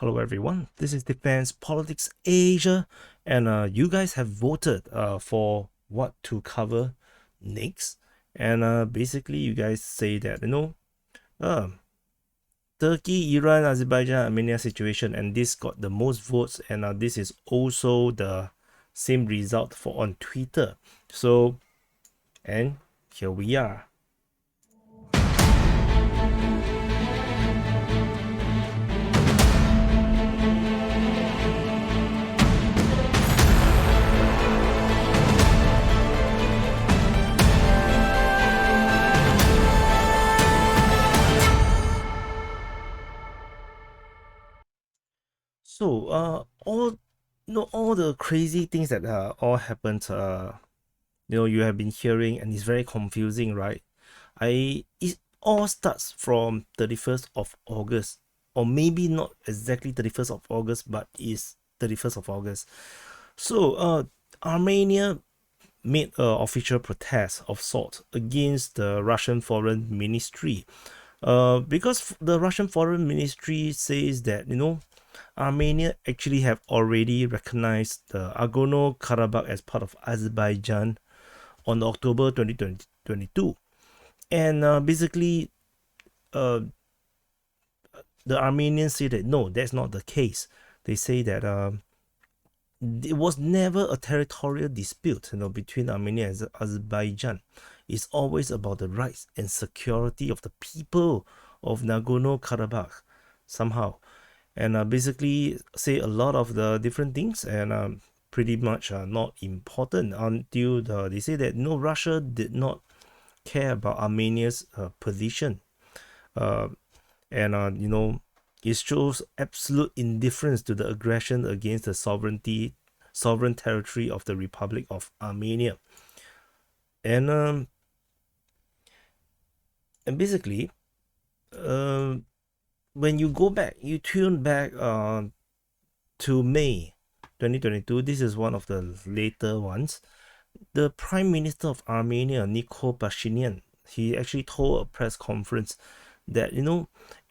Hello everyone, this is Defense Politics Asia, and you guys have voted for what to cover next. And basically you guys say that, uh, Turkey, Iran, Azerbaijan, Armenia situation, and this got the most votes, and this is also the same result for on Twitter. So, and here we are. So, all the crazy things that all happened, you have been hearing, and it's very confusing, right? It all starts from 31st of August, or maybe not exactly 31st of August, but is 31st of August. So, Armenia made an official protest of sorts against the Russian Foreign Ministry. Because the Russian Foreign Ministry says that, Armenia actually have already recognized the Nagorno-Karabakh as part of Azerbaijan on October 2022. And basically, the Armenians say that no, that's not the case. They say that it was never a territorial dispute, between Armenia and Azerbaijan. It's always about the rights and security of the people of Nagorno-Karabakh somehow. And basically say a lot of the different things, and pretty much not important until they say that no, Russia did not care about Armenia's position. And it shows absolute indifference to the aggression against the sovereign territory of the Republic of Armenia. And basically, when you go back, you tune back to May 2022, this is one of the later ones. The Prime Minister of Armenia, Nikol Pashinian, he actually told a press conference that,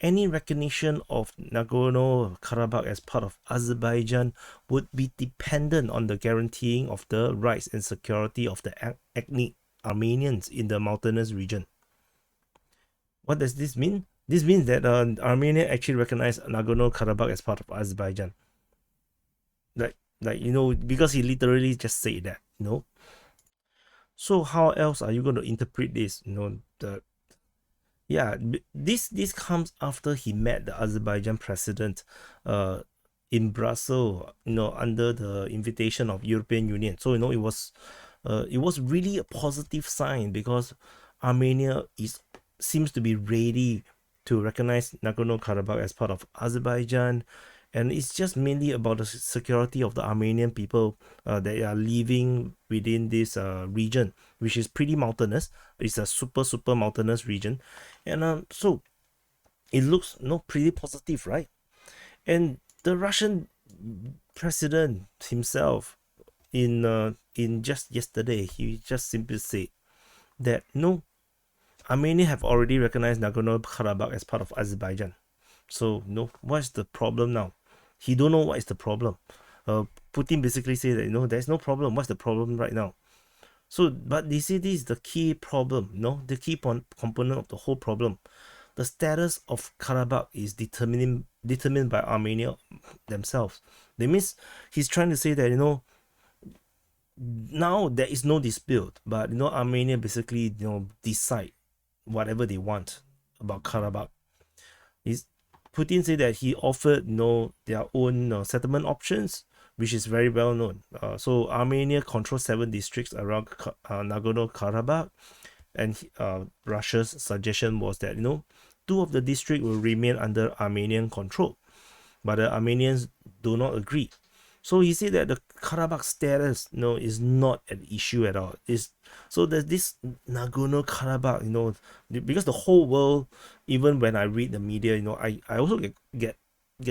any recognition of Nagorno-Karabakh as part of Azerbaijan would be dependent on the guaranteeing of the rights and security of the ethnic Armenians in the mountainous region. What does this mean? This means that Armenia actually recognized Nagorno-Karabakh as part of Azerbaijan. Because he literally just said that, So how else are you going to interpret this? This comes after he met the Azerbaijan president in Brussels, under the invitation of European Union. So it was really a positive sign, because Armenia seems to be ready to recognize Nagorno-Karabakh as part of Azerbaijan, and it's just mainly about the security of the Armenian people that are living within this region, which is pretty mountainous. It's a super mountainous region, and so it looks pretty positive, right? And the Russian president himself, in just yesterday, he just simply said that no, Armenia have already recognized Nagorno-Karabakh as part of Azerbaijan. So, what's the problem now? He don't know what is the problem. Putin basically said that, there's no problem. What's the problem right now? So, but they say this is the key problem, the key component of the whole problem. The status of Karabakh is determined by Armenia themselves. That means he's trying to say that, now there is no dispute, but Armenia basically decide whatever they want about Karabakh. Putin said that he offered their own settlement options, which is very well known. So Armenia controls 7 districts around Nagorno-Karabakh, and Russia's suggestion was that 2 of the districts will remain under Armenian control, but the Armenians do not agree. So he said that the Karabakh status, is not an issue at all. So there's this Nagorno-Karabakh, because the whole world, even when I read the media, I also get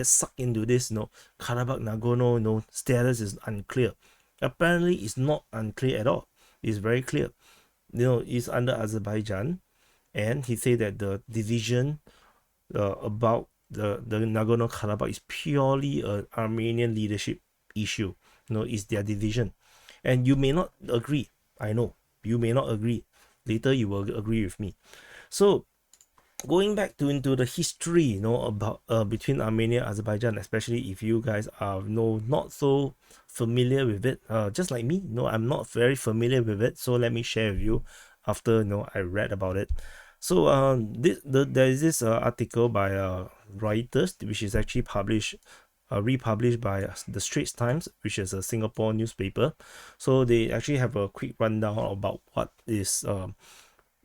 sucked into this, Karabakh Nagorno, status is unclear. Apparently, it's not unclear at all. It's very clear. It's under Azerbaijan, and he said that the division about the Nagorno-Karabakh is purely an Armenian leadership issue. It's their division. And you may not agree. I know. You may not agree. Later you will agree with me. So going back into the history, about between Armenia and Azerbaijan, especially if you guys are not so familiar with it, just like me, I'm not very familiar with it. So let me share with you after I read about it. So there is this article by Reuters, which is actually republished by the Straits Times, which is a Singapore newspaper. So they actually have a quick rundown about what is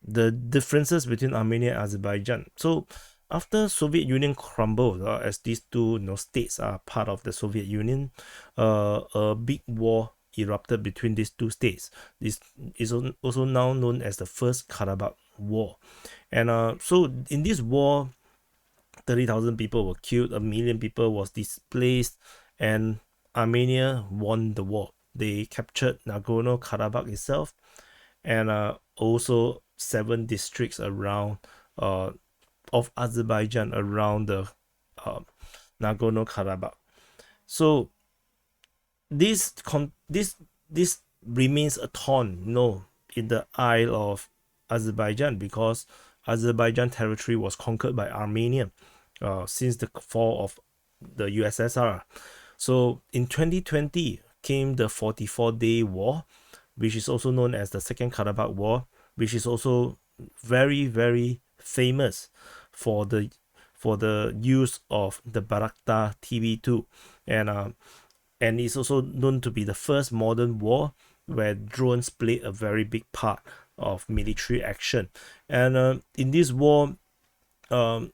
the differences between Armenia and Azerbaijan. So after Soviet Union crumbled, as these two states are part of the Soviet Union, a big war erupted between these two states. This is also now known as the First Karabakh War. And so in this war, 30,000 people were killed, 1 million people was displaced, and Armenia won the war. They captured Nagorno-Karabakh itself, and also 7 districts around of Azerbaijan around the Nagorno-Karabakh. So this remains a thorn, in the eye of Azerbaijan, because Azerbaijan territory was conquered by Armenia since the fall of the USSR. So in 2020 came the 44-day war, which is also known as the Second Karabakh War, which is also very, very famous for the use of the Bayraktar TV2, and it's also known to be the first modern war where drones played a very big part of military action. And in this war, the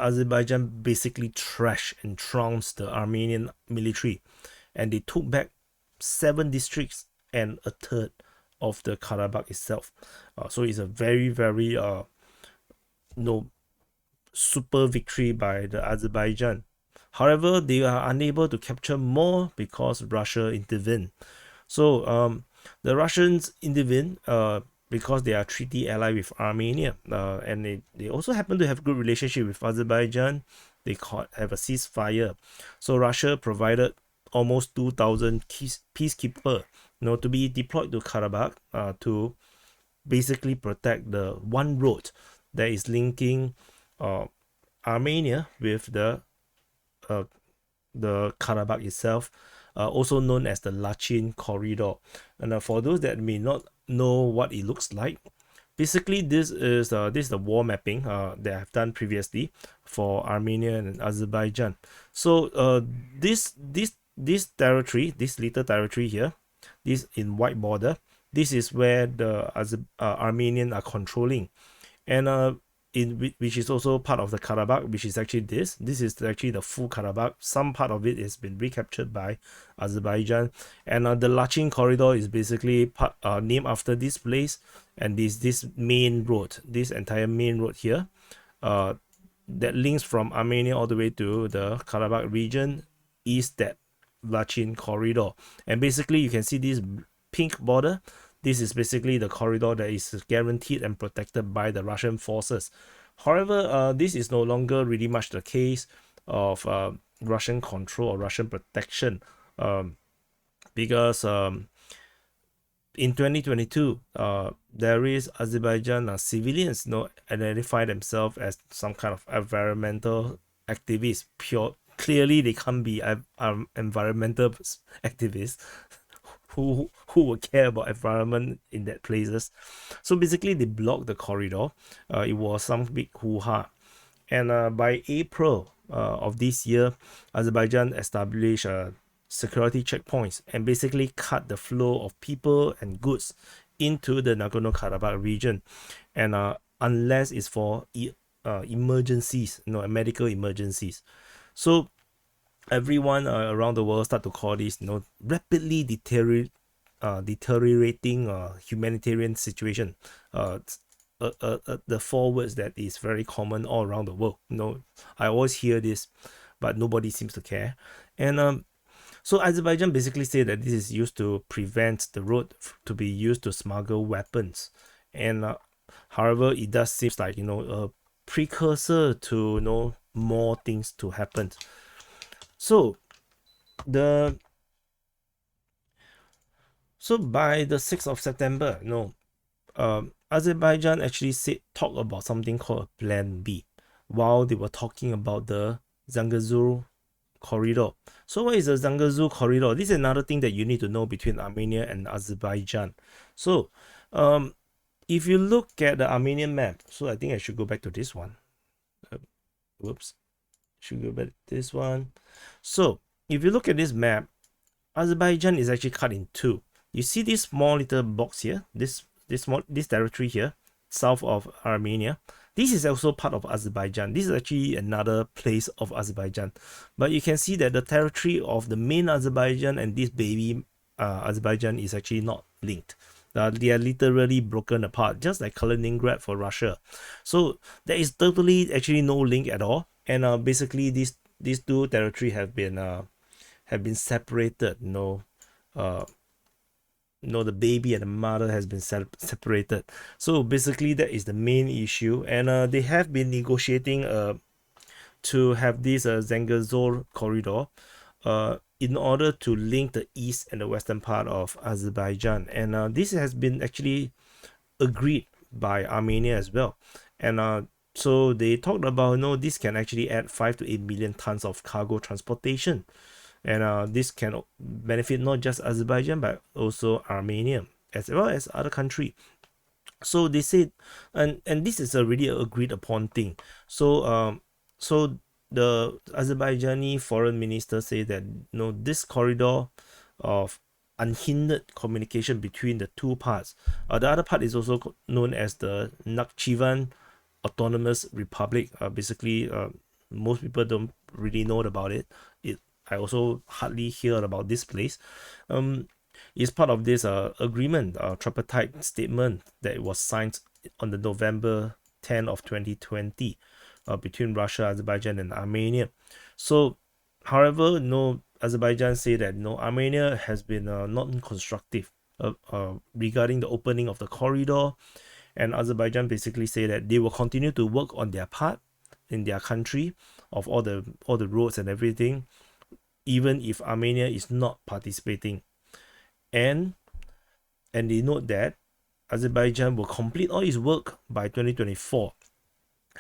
Azerbaijan basically trashed and trounced the Armenian military, and they took back 7 districts and a third of the Karabakh itself. So it's a very, very super victory by the Azerbaijan. However, they are unable to capture more because Russia intervened. So the Russians intervened because they are treaty ally with Armenia, and they also happen to have good relationship with Azerbaijan. They have a ceasefire. So Russia provided almost 2,000 peacekeepers to be deployed to Karabakh to basically protect the one road that is linking Armenia with the Karabakh itself, also known as the Lachin Corridor. And for those that may not know what it looks like, basically this is the war mapping that I've done previously for Armenia and Azerbaijan. So this territory, this little territory here, this in white border, this is where the Armenian are controlling, and which is also part of the Karabakh, which is actually this is actually the full Karabakh. Some part of it has been recaptured by Azerbaijan, and the Lachin Corridor is basically named after this place, and this main road, this entire main road here, that links from Armenia all the way to the Karabakh region, is that Lachin Corridor. And basically you can see this pink border. This is basically the corridor that is guaranteed and protected by the Russian forces. However, this is no longer really much the case of Russian control or Russian protection, because in 2022, there is Azerbaijan civilians identify themselves as some kind of environmental activists. Clearly, they can't be environmental activists who would care about environment in that places. So basically they blocked the corridor. It was some big hoo-ha, and by April of this year, Azerbaijan established security checkpoints and basically cut the flow of people and goods into the Nagorno-Karabakh region, and unless it's for emergencies, medical emergencies. So everyone around the world start to call this rapidly deteriorating humanitarian situation. The 4 words that is very common all around the world. I always hear this, but nobody seems to care. And so Azerbaijan basically say that this is used to prevent the road to be used to smuggle weapons. And however, it does seem like precursor to more things to happen. So the by the 6th of September, Azerbaijan actually talk about something called a Plan B while they were talking about the Zangezur corridor. So what is the Zangezur corridor? This is another thing that you need to know between Armenia and Azerbaijan. So if you look at the Armenian map, so I think I should go back to this one. Whoops. Should go back to this one. So if you look at this map, Azerbaijan is actually cut in two. You see this small little box here, this territory here, south of Armenia. This is also part of Azerbaijan. This is actually another place of Azerbaijan. But you can see that the territory of the main Azerbaijan and this baby Azerbaijan is actually not linked. They are literally broken apart, just like Kaliningrad for Russia. So there is totally actually no link at all. And basically these two territories have been separated. The baby and the mother has been separated. So basically that is the main issue, and they have been negotiating to have this Zangezur corridor in order to link the east and the western part of Azerbaijan, and this has been actually agreed by Armenia as well. And so they talked about this can actually add 5 to 8 million tons of cargo transportation, and this can benefit not just Azerbaijan but also Armenia as well as other country. So they said, and this is a really agreed upon thing. So the Azerbaijani foreign minister say that this corridor of unhindered communication between the two parts. The other part is also known as the Nakhchivan Autonomous Republic. Basically, most people don't really know about it. I also hardly hear about this place. It's part of this agreement, tripartite statement that was signed on the November 10 of 2020 between Russia, Azerbaijan, and Armenia. So, however, Azerbaijan say that Armenia has been non-constructive regarding the opening of the corridor, and Azerbaijan basically say that they will continue to work on their part in their country of all the roads and everything, even if Armenia is not participating. And they note that Azerbaijan will complete all its work by 2024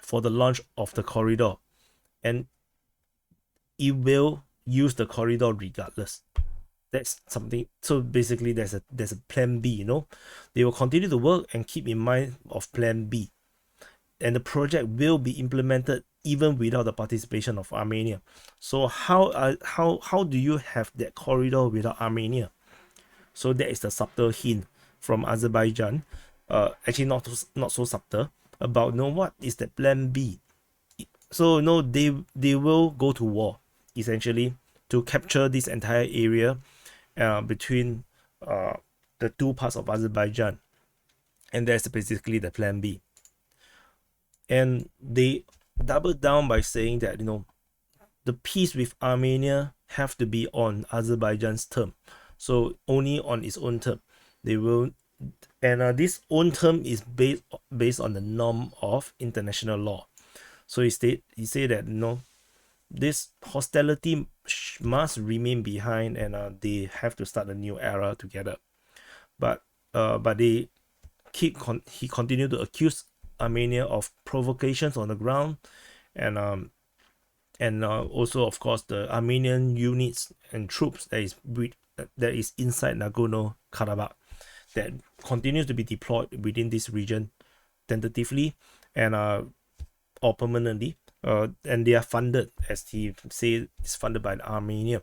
for the launch of the corridor, and it will use the corridor regardless. That's something. So basically there's a plan B. They will continue to work and keep in mind of plan B, and the project will be implemented even without the participation of Armenia. So how do you have that corridor without Armenia? So that is the subtle hint from Azerbaijan, actually not so subtle, about what is the plan B. So they will go to war essentially to capture this entire area between the two parts of Azerbaijan, and that's basically the plan B. And they doubled down by saying that the peace with Armenia have to be on Azerbaijan's term, so only on its own term they will. And this own term is based on the norm of international law. So he said that this hostility must remain behind, and they have to start a new era together. But he continued to accuse Armenia of provocations on the ground, and also of course the Armenian units and troops that is inside Nagorno-Karabakh that continues to be deployed within this region tentatively and or permanently, and they are funded, as he said, is funded by Armenia.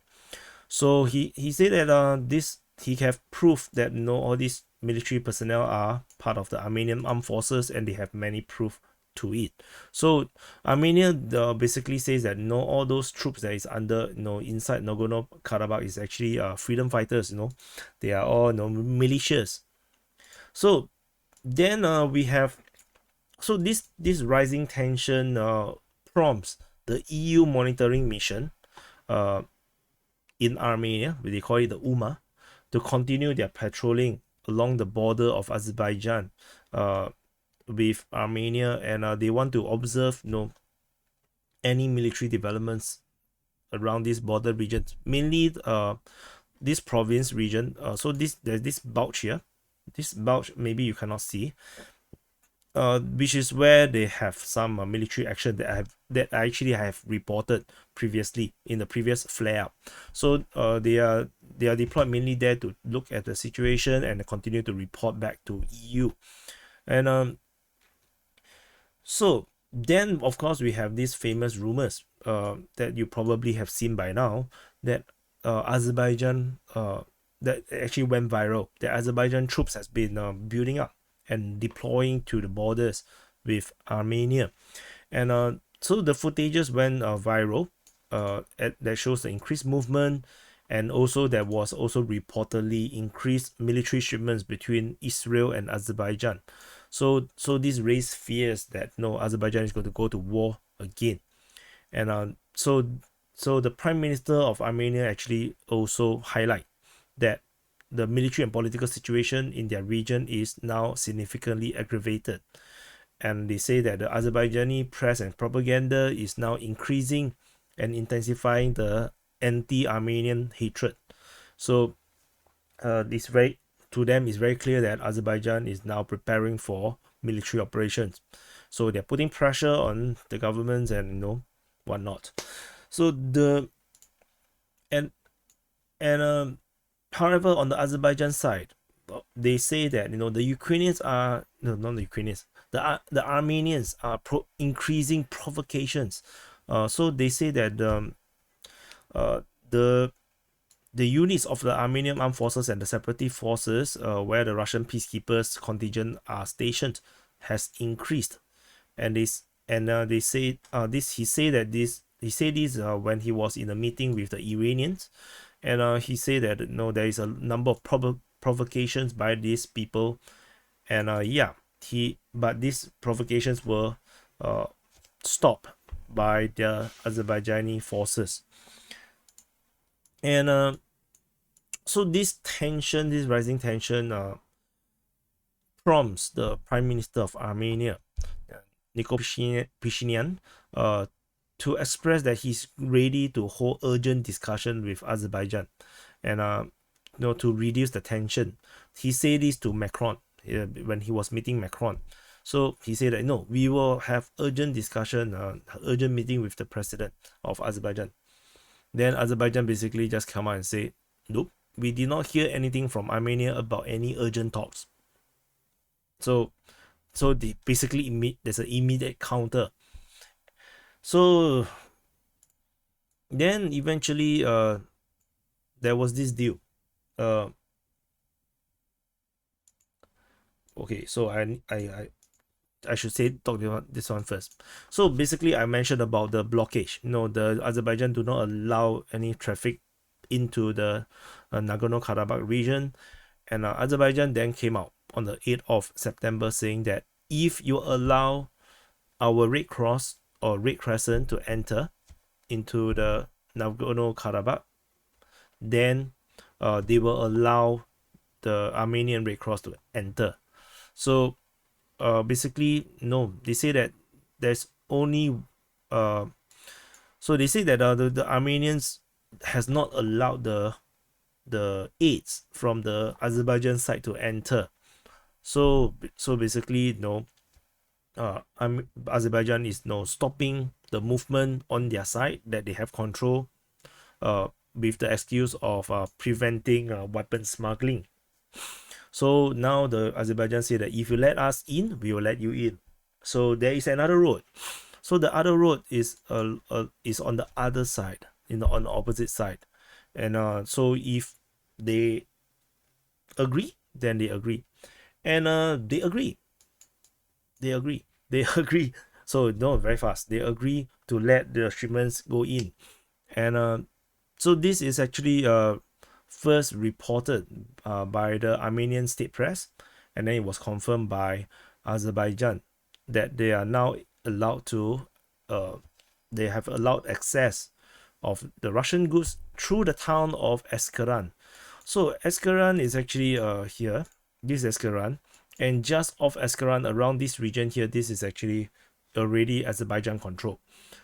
So he said that he have proof that all these military personnel are part of the Armenian armed forces, and they have many proof to it. So Armenia basically says that all those troops that is under inside Nagorno-Karabakh is actually freedom fighters. They are all militias. So then we have, so this rising tension prompts the EU monitoring mission in Armenia, they call it the UMA, to continue their patrolling along the border of Azerbaijan with Armenia, and they want to observe, any military developments around this border region, mainly this province region. So there's this bulge here. This bulge maybe you cannot see, which is where they have some military action that I actually have reported previously in the previous flare up. So they are deployed mainly there to look at the situation and continue to report back to EU. And so then of course we have these famous rumors that you probably have seen by now, that Azerbaijan, that actually went viral, that Azerbaijan troops has been building up and deploying to the borders with Armenia. And so the footages went viral, that shows the increased movement, and also there was also reportedly increased military shipments between Israel and Azerbaijan. So this raised fears that Azerbaijan is going to go to war again. And so the Prime Minister of Armenia actually also highlight that the military and political situation in their region is now significantly aggravated. And they say that the Azerbaijani press and propaganda is now increasing and intensifying the anti-Armenian hatred. So to them, it's very clear that Azerbaijan is now preparing for military operations. So they're putting pressure on the governments and whatnot. So however, on the Azerbaijan side, they say that the Ukrainians are not the Ukrainians, the Armenians are increasing provocations. So they say that the units of the Armenian armed forces and the separatist forces, where the Russian peacekeepers contingent are stationed, has increased. And they say this. He said this when he was in a meeting with the Iranians, and he said that there is a number of provocations by these people, and but these provocations were stopped by the Azerbaijani forces. And so this rising tension prompts the Prime Minister of Armenia, Pashinian, to express that he's ready to hold urgent discussion with Azerbaijan, and to reduce the tension. He said this to Macron when he was meeting Macron. So he said that no, we will have urgent discussion, urgent meeting with the president of Azerbaijan. Then Azerbaijan basically just come out and say, nope, we did not hear anything from Armenia about any urgent talks. So they basically there's an immediate counter. So then eventually there was this deal. Okay, so I should talk about this one first. So basically I mentioned about the blockage. The Azerbaijan do not allow any traffic into the Nagorno-Karabakh region, and Azerbaijan then came out on the 8th of September saying that if you allow our Red Cross or Red Crescent to enter into the Nagorno-Karabakh, then they will allow the Armenian Red Cross to enter. So basically, no, they say that there's only so they say that the Armenians has not allowed the aids from the Azerbaijan side to enter. So basically, Azerbaijan is stopping the movement on their side that they have control, with the excuse of preventing weapon smuggling. So now the Azerbaijan say that if you let us in, we will let you in. So there is another road. So the other road is on the other side, on the opposite side. And so if they agree, then they agree. And they agree. So very fast. They agree to let the shipments go in. And so this is actually first reported by the Armenian state press, and then it was confirmed by Azerbaijan that they are now allowed to they have allowed access of the Russian goods through the town of Eskaran. So Eskaran is actually here. This is Eskaran, And just off Ascaran, around this region here, this is actually already Azerbaijan control.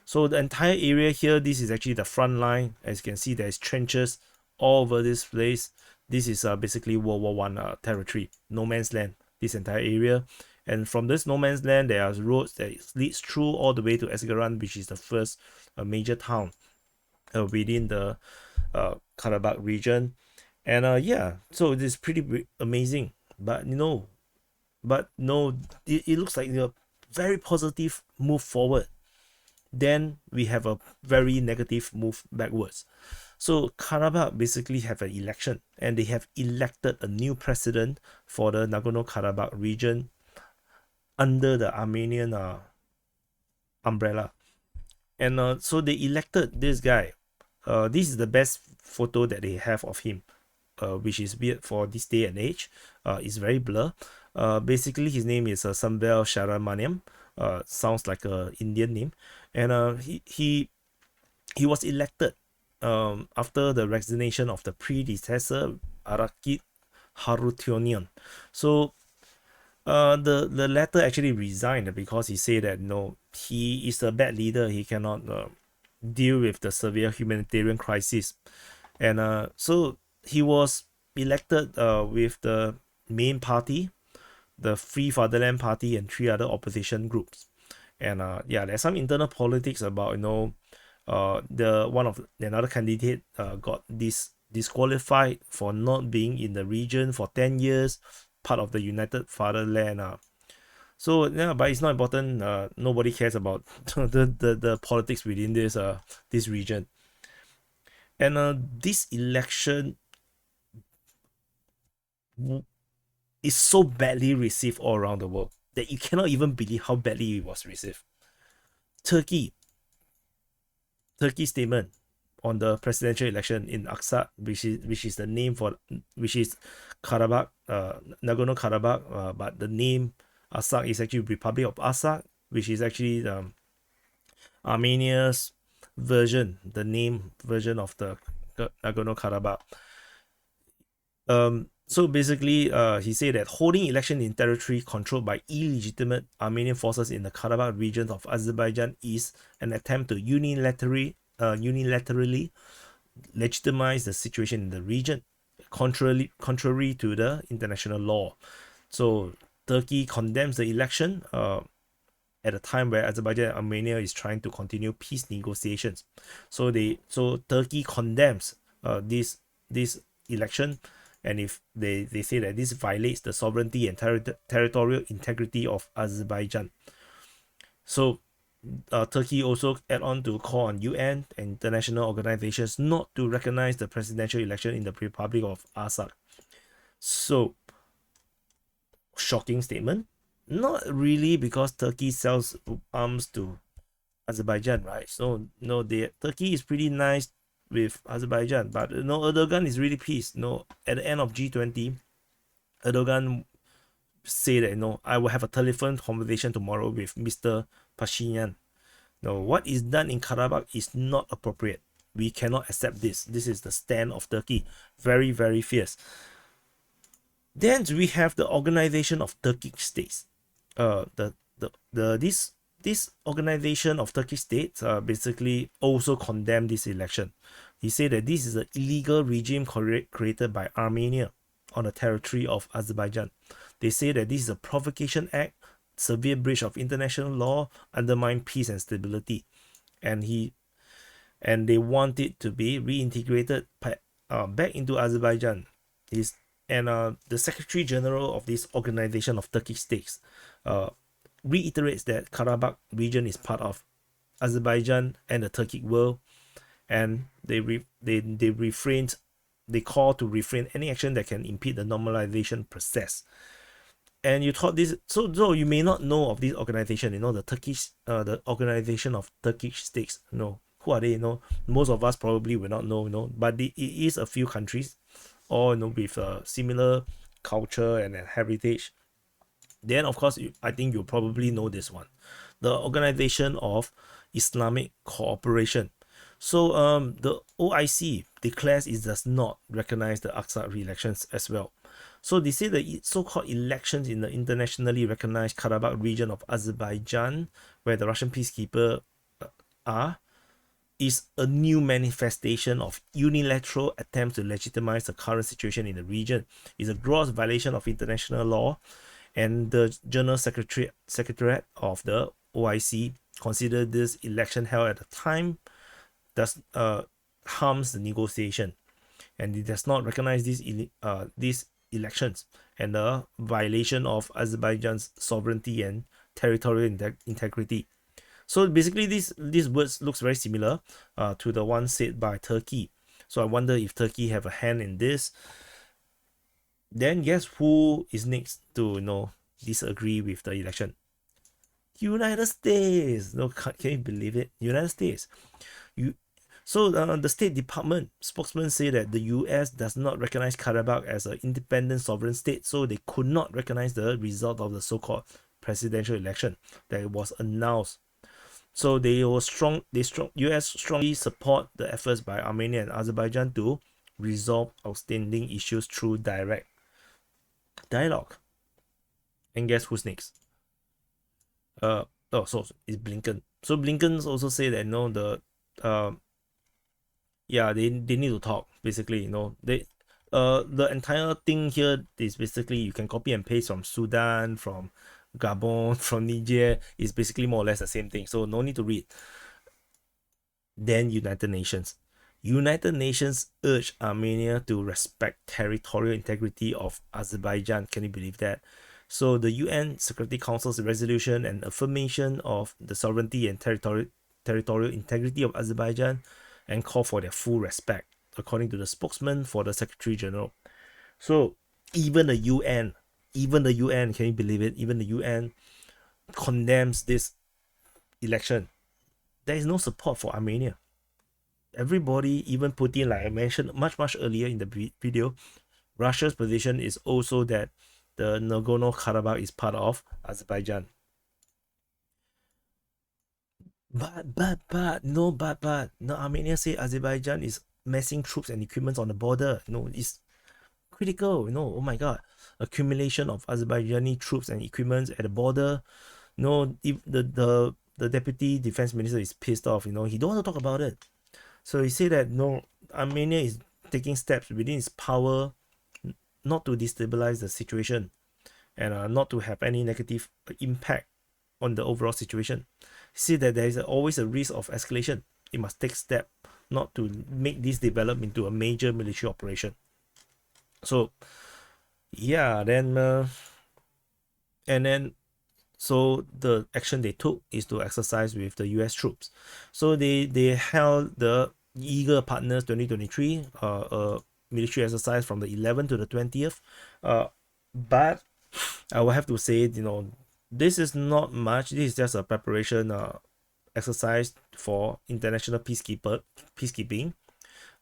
So the entire area here, this is actually the front line. As you can see, there's trenches all over this place. This is basically World War One territory, no man's land, this entire area. And from this no man's land, there are roads that leads through all the way to Ascaran, which is the first major town within the Karabakh region. And yeah, so it is pretty amazing. But no, it looks like a very positive move forward. Then we have a very negative move backwards. So Karabakh basically have an election, and they have elected a new president for the Nagorno-Karabakh region under the Armenian umbrella. And so they elected this guy. This is the best photo that they have of him, which is weird for this day and age. It's very blur. Basically, his name is Sambel Sharamaniam. Sounds like a Indian name. And he was elected after the resignation of the predecessor Arakit Harutyonian. So the latter actually resigned because he said that no, he is a bad leader. He cannot deal with the severe humanitarian crisis. And so he was elected with the main party, the Free Fatherland Party, and 3 other opposition groups. And yeah, there's some internal politics about another candidate got disqualified for not being in the region for 10 years, part of the United Fatherland. So yeah, but it's not important. Nobody cares about the politics within this region. And this election is so badly received all around the world that you cannot even believe how badly it was received. Turkey statement on the presidential election in Artsakh, which is the name for, which is Karabakh, Nagorno-Karabakh, but the name Artsakh is actually Republic of Artsakh, which is actually Armenia's version, the name version of the Nagorno-Karabakh. So basically, he said that holding election in territory controlled by illegitimate Armenian forces in the Karabakh region of Azerbaijan is an attempt to unilaterally legitimize the situation in the region, contrary to the international law. So Turkey condemns the election at a time where Azerbaijan and Armenia is trying to continue peace negotiations. So Turkey condemns this election. And if they say that this violates the sovereignty and territorial integrity of Azerbaijan. So Turkey also add on to call on UN and international organizations not to recognize the presidential election in the Republic of Artsakh. So, shocking statement? Not really, because Turkey sells arms to Azerbaijan, right? So no, Turkey is pretty nice with Azerbaijan, but Erdogan is really pissed. At the end of G20, Erdogan say that I will have a telephone conversation tomorrow with Mr. Pashinian. What is done in Karabakh is not appropriate. We cannot accept this. This is the stand of Turkey. Very, very fierce. Then we have the Organization of Turkic States. This organization of Turkic States basically also condemned this election. He said that this is an illegal regime created by Armenia on the territory of Azerbaijan. They say that this is a provocation act, severe breach of international law, undermine peace and stability, and they want it to be reintegrated back into Azerbaijan. The Secretary General of this Organization of Turkic States reiterates that Karabakh region is part of Azerbaijan and the Turkic world, and they call to refrain any action that can impede the normalization process. And you thought this, so you may not know of this organization, the Organization of Turkic States. Who are they? Most of us probably will not know. But it is a few countries, all with a similar culture and heritage. Then, of course, I think you probably know this one, the Organization of Islamic Cooperation. So the OIC declares it does not recognize the Artsakh re-elections as well. So they say the so-called elections in the internationally recognized Karabakh region of Azerbaijan, where the Russian peacekeeper are, is a new manifestation of unilateral attempts to legitimize the current situation in the region. It's a gross violation of international law, and the General Secretariat of the OIC considered this election held at the time does harms the negotiation, and it does not recognize these elections and the violation of Azerbaijan's sovereignty and territorial integrity. So basically, these words looks very similar to the one said by Turkey. So I wonder if Turkey have a hand in this. Then guess who is next to disagree with the election? United States. No, can you believe it? United States. So the State Department spokesman say that the US does not recognize Karabakh as an independent sovereign state, so they could not recognize the result of the so-called presidential election that was announced. So US strongly support the efforts by Armenia and Azerbaijan to resolve outstanding issues through direct dialogue. And guess who's next? So it's Blinken. So Blinken also say that they need to talk. Basically, the entire thing here is basically you can copy and paste from Sudan, from Gabon, from Niger. Is basically more or less the same thing. So no need to read. Then United Nations. United Nations urged Armenia to respect territorial integrity of Azerbaijan. Can you believe that? So the UN Security Council's resolution and affirmation of the sovereignty and territorial integrity of Azerbaijan and call for their full respect, according to the spokesman for the Secretary General. So even the UN, can you believe it? Even the UN condemns this election. There is no support for Armenia. Everybody, even Putin, like I mentioned much earlier in the video, Russia's position is also that the Nagorno-Karabakh is part of Azerbaijan. But Armenia say Azerbaijan is massing troops and equipment on the border. It's critical. Oh my god, accumulation of Azerbaijani troops and equipment at the border. If the deputy defense minister is pissed off. He don't want to talk about it. So he said that Armenia is taking steps within its power not to destabilize the situation and not to have any negative impact on the overall situation. He said that there is always a risk of escalation. It must take steps not to make this develop into a major military operation. So yeah, so the action they took is to exercise with the US troops. So they held the Eager Partners 2023 military exercise from the 11th to the 20th. But I will have to say, this is not much. This is just a preparation exercise for international peacekeeping.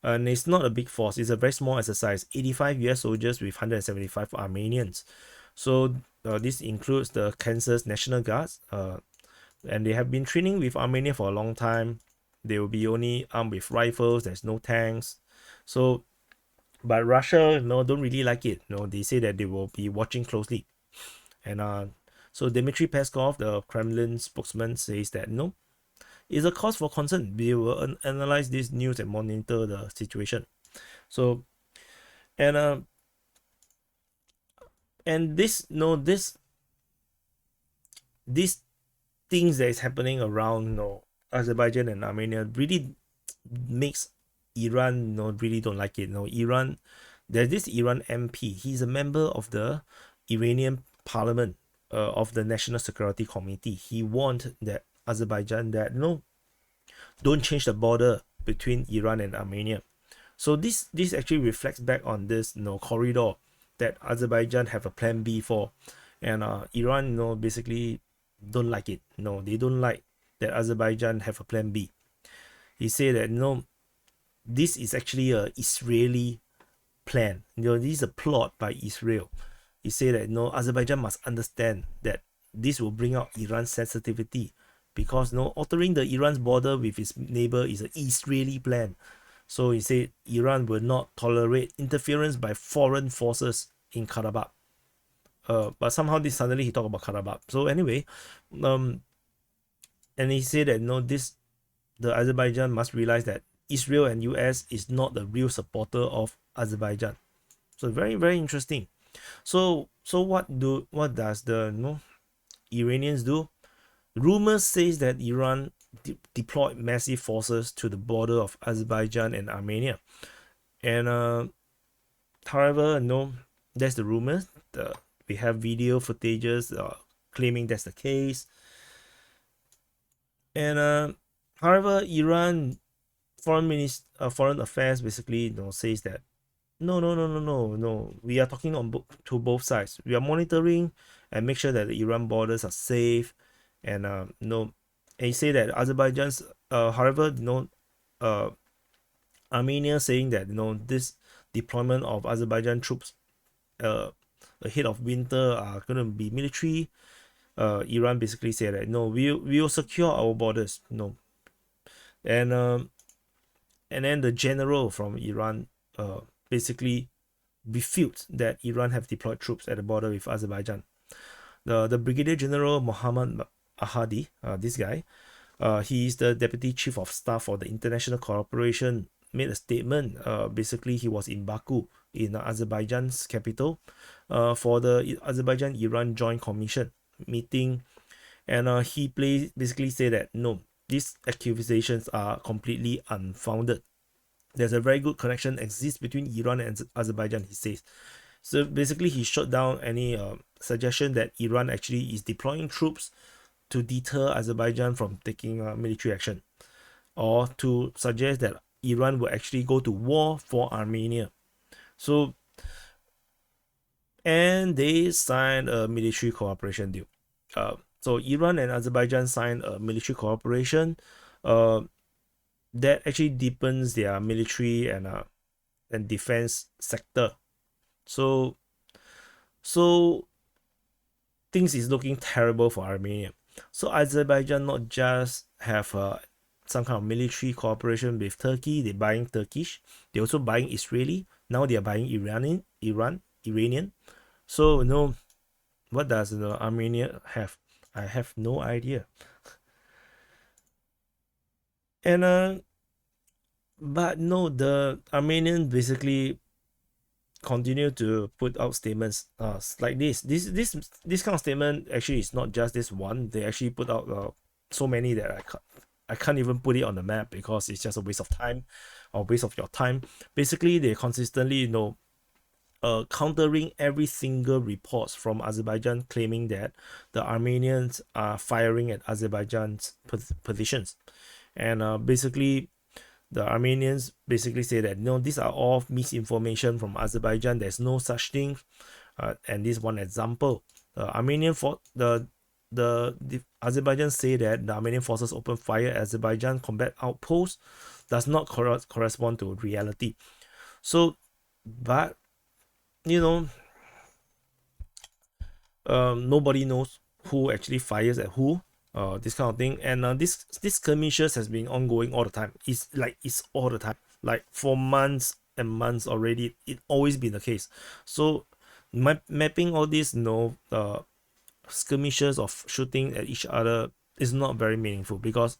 And it's not a big force. It's a very small exercise. 85 US soldiers with 175 Armenians. So this includes the Kansas National Guards. And they have been training with Armenia for a long time. They will be only armed with rifles. There's no tanks. So, but Russia, don't really like it. They say that they will be watching closely. And so Dmitry Peskov, the Kremlin spokesman, says that it's a cause for concern. We will analyze this news and monitor the situation. So, and this these things that is happening around Azerbaijan and Armenia really makes Iran really don't like it. Iran, there's this Iran MP. He's a member of the Iranian parliament of the National Security Committee. He warned that Azerbaijan that don't change the border between Iran and Armenia. So this actually reflects back on this corridor that Azerbaijan have a plan B for, and Iran basically don't like it. They don't like that Azerbaijan have a plan B. He said that this is actually a Israeli plan. This is a plot by Israel. He said that Azerbaijan must understand that this will bring out Iran's sensitivity because altering the Iran's border with its neighbor is an Israeli plan. So he said Iran will not tolerate interference by foreign forces in Karabakh. But somehow this suddenly he talked about Karabakh. So anyway, and he said that the Azerbaijan must realize that Israel and US is not the real supporter of Azerbaijan. So very, very interesting. So what does the Iranians do? Rumors says that Iran deployed massive forces to the border of Azerbaijan and Armenia. And however, that's the rumor. We have video footages claiming that's the case. And however, Iran foreign affairs basically says that no. We are talking to both sides. We are monitoring and make sure that the Iran borders are safe. And he say that Azerbaijan's however Armenia saying that this deployment of Azerbaijan troops ahead of winter are going to be military. Iran basically said that we will secure our borders. And then the general from Iran basically refutes that Iran have deployed troops at the border with Azerbaijan. The Brigadier General Mohammad Ahadi, this guy, he is the Deputy Chief of Staff for the International Cooperation, made a statement. Basically, he was in Baku, in Azerbaijan's capital, for the Azerbaijan-Iran Joint Commission meeting. And he basically said that no, these accusations are completely unfounded. There's a very good connection exists between Iran and Azerbaijan, he says. So basically, he shut down any suggestion that Iran actually is deploying troops to deter Azerbaijan from taking military action, or to suggest that Iran will actually go to war for Armenia. So, and they signed a military cooperation deal. So Iran and Azerbaijan signed a military cooperation that actually deepens their military and defense sector. So things is looking terrible for Armenia. So Azerbaijan not just have some kind of military cooperation with Turkey, they're buying Turkish, they're also buying Israeli, now they are buying Iranian. So what does Armenia have? I have no idea. And but no, the Armenian basically continue to put out statements like this kind of statement. Actually, it's not just this one. They actually put out so many that I can't even put it on the map, because it's just a waste of time, or waste of your time. Basically, they consistently countering every single reports from Azerbaijan claiming that the Armenians are firing at Azerbaijan's positions. And basically, the Armenians basically say that these are all misinformation from Azerbaijan. There's no such thing. And this one example, the Azerbaijan say that the Armenian forces open fire at Azerbaijan combat outposts does not correspond to reality. So, but nobody knows who actually fires at who. This kind of thing. And this skirmishes has been ongoing all the time. It's all the time, like for months and months already. It always been the case. So mapping all these skirmishes of shooting at each other is not very meaningful, because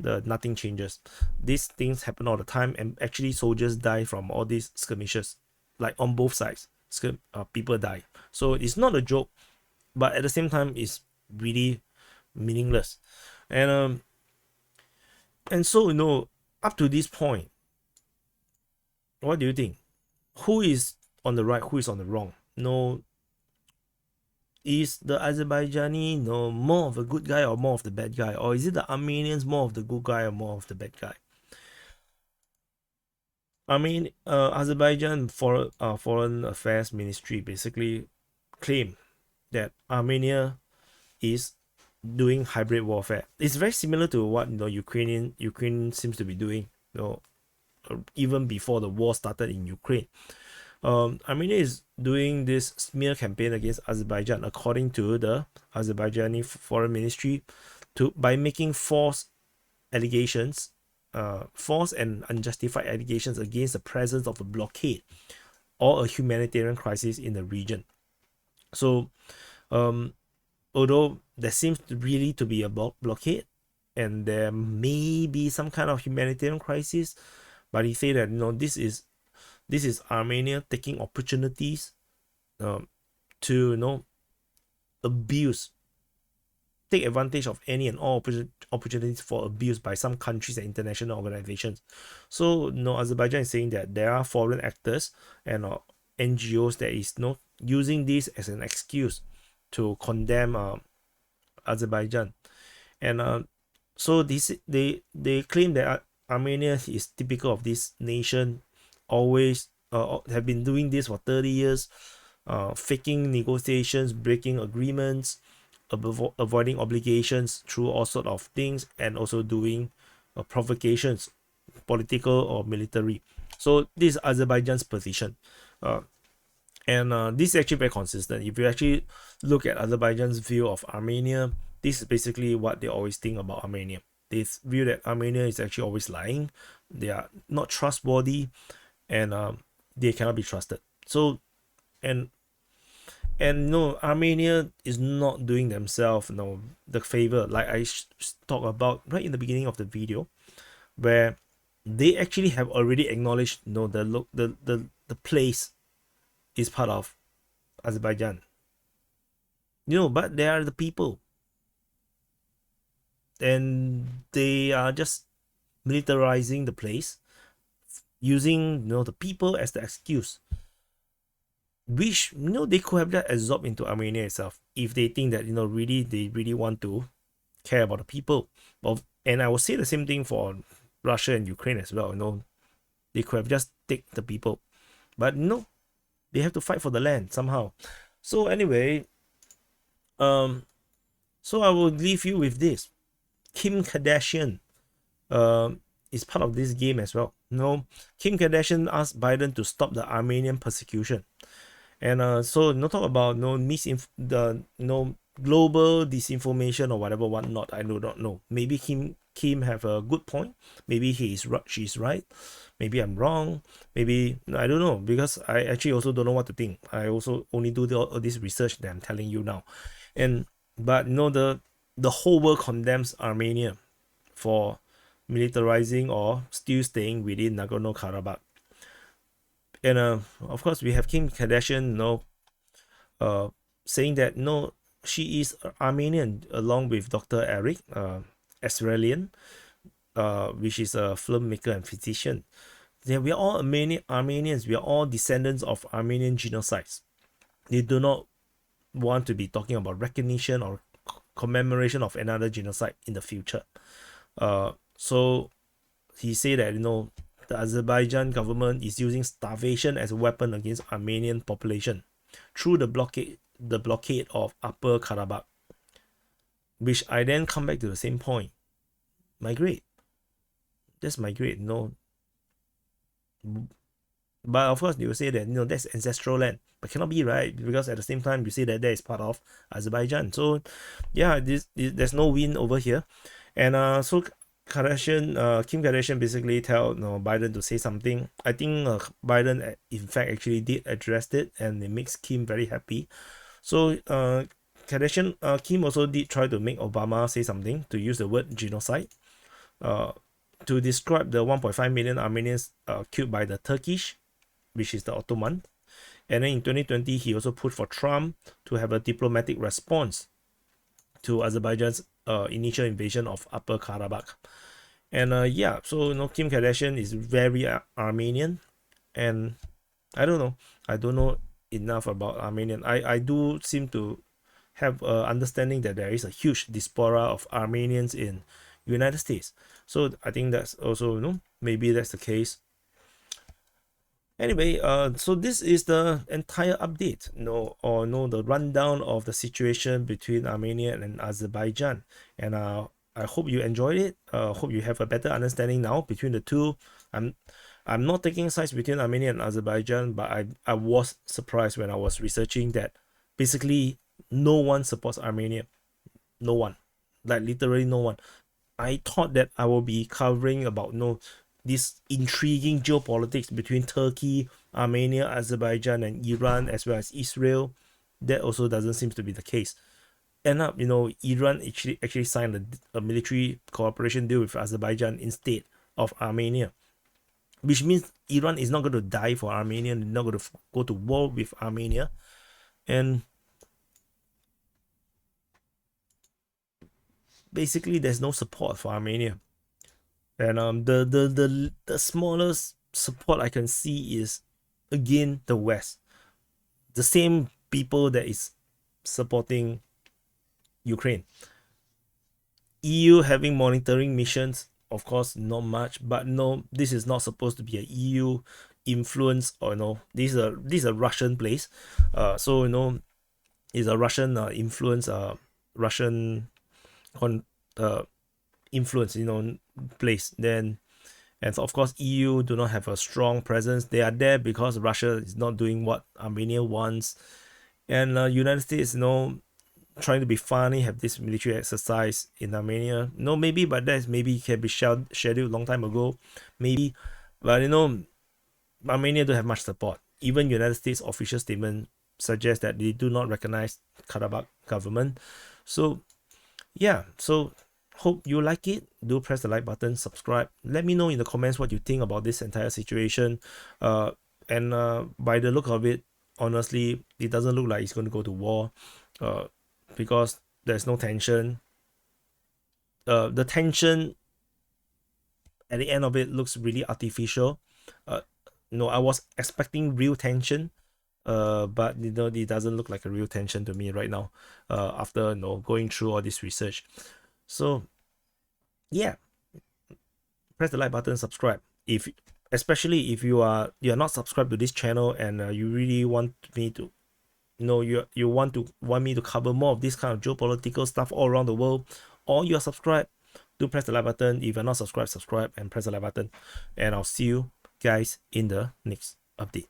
nothing changes. These things happen all the time, and actually soldiers die from all these skirmishes, like on both sides. People die. So it's not a joke, but at the same time it's really meaningless. And so up to this point, what do you think? Who is on the right, who is on the wrong? Is the Azerbaijani more of a good guy or more of the bad guy? Or is it the Armenians more of the good guy or more of the bad guy? Azerbaijan Foreign Affairs Ministry basically claim that Armenia is doing hybrid warfare. It's very similar to what Ukraine seems to be doing, even before the war started in Ukraine. Armenia is doing this smear campaign against Azerbaijan, according to the Azerbaijani Foreign Ministry. by making false allegations, false and unjustified allegations against the presence of a blockade or a humanitarian crisis in the region. So, although there seems to really to be a blockade and there may be some kind of humanitarian crisis, but he said that this is Armenia taking opportunities to take advantage of any and all opportunities for abuse by some countries and international organizations. So Azerbaijan is saying that there are foreign actors and NGOs that is using this as an excuse to condemn Azerbaijan. And so they claim that Armenia is typical of this nation, always have been doing this for 30 years, faking negotiations, breaking agreements, avoiding obligations through all sort of things, and also doing provocations, political or military. So this is Azerbaijan's position, and this is actually very consistent. If you actually look at Azerbaijan's view of Armenia, this is basically what they always think about Armenia. They view that Armenia is actually always lying, they are not trustworthy, and they cannot be trusted. So and no, Armenia is not doing themselves the favor, like I talked about right in the beginning of the video, where they actually have already acknowledged the place is part of Azerbaijan. But they are the people, and they are just militarizing the place, using the people as the excuse, which they could have just absorbed into Armenia itself if they think that they really want to care about the people. And I will say the same thing for Russia and Ukraine as well. They could have just take the people, but they have to fight for the land somehow. So anyway, so I will leave you with this. Kim Kardashian is part of this game as well. Kim Kardashian asked Biden to stop the Armenian persecution. And so talk about global disinformation or whatnot. I do not know. Maybe Kim have a good point. Maybe she's right. Maybe I'm wrong. Maybe I don't know, because I actually also don't know what to think. I also only do all this research that I'm telling you now. But the whole world condemns Armenia for militarizing or still staying within Nagorno-Karabakh. And of course, we have Kim Kardashian, saying that she is Armenian along with Dr. Eric Azerian, which is a filmmaker and physician. We are all Armenians. We are all descendants of Armenian genocides. They do not want to be talking about recognition or commemoration of another genocide in the future. So he said that the Azerbaijan government is using starvation as a weapon against Armenian population through the blockade of Upper Karabakh, which I then come back to the same point. Migrate. Just migrate. But of course, they will say that that's ancestral land, but cannot be, right? Because at the same time, you say that is part of Azerbaijan. So yeah, there's no win over here. And so Kim Kardashian basically tell Biden to say something. I think Biden in fact actually did address it, and it makes Kim very happy. So Kim also did try to make Obama say something, to use the word genocide to describe the 1.5 million Armenians killed by the Turkish, which is the Ottoman. And then in 2020, he also pushed for Trump to have a diplomatic response to Azerbaijan's initial invasion of Upper Karabakh. And yeah, so Kim Kardashian is very Armenian, and I don't know enough about Armenian. I do seem to have understanding that there is a huge diaspora of Armenians in United States. So I think that's also maybe that's the case. Anyway, so this is the entire update, the rundown of the situation between Armenia and Azerbaijan. And I hope you enjoyed it. Hope you have a better understanding now between the two. I'm not taking sides between Armenia and Azerbaijan, but I was surprised when I was researching that basically no one supports Armenia. No one. like literally no one. I thought that I will be covering about this intriguing geopolitics between Turkey, Armenia, Azerbaijan, and Iran, as well as Israel. That also doesn't seem to be the case. End up, Iran actually signed a military cooperation deal with Azerbaijan instead of Armenia, which means Iran is not going to die for Armenia, not going to go to war with Armenia, and basically there's no support for Armenia. And the smallest support I can see is again the West, the same people that is supporting Ukraine. EU having monitoring missions, of course, not much, but no, this is not supposed to be a EU influence, or this is a Russian place. So is a Russian influence, Russian influence, place. Then, and of course, EU do not have a strong presence. They are there because Russia is not doing what Armenia wants, and United States, trying to be funny, have this military exercise in Armenia. No, maybe, but that maybe can be scheduled long time ago, maybe. But Armenia don't have much support. Even United States official statement suggests that they do not recognize Karabakh government. So yeah, so hope you like it. Do press the like button, subscribe. Let me know in the comments what you think about this entire situation. And by the look of it, honestly, it doesn't look like it's going to go to war. Because there's no tension. The tension at the end of it looks really artificial. I was expecting real tension, but it doesn't look like a real tension to me right now. After going through all this research, so yeah, press the like button, subscribe. Especially if you're not subscribed to this channel, and you really want me to. You want me to cover more of this kind of geopolitical stuff all around the world, or you're subscribed, do press the like button. If you're not subscribed, subscribe and press the like button. And I'll see you guys in the next update.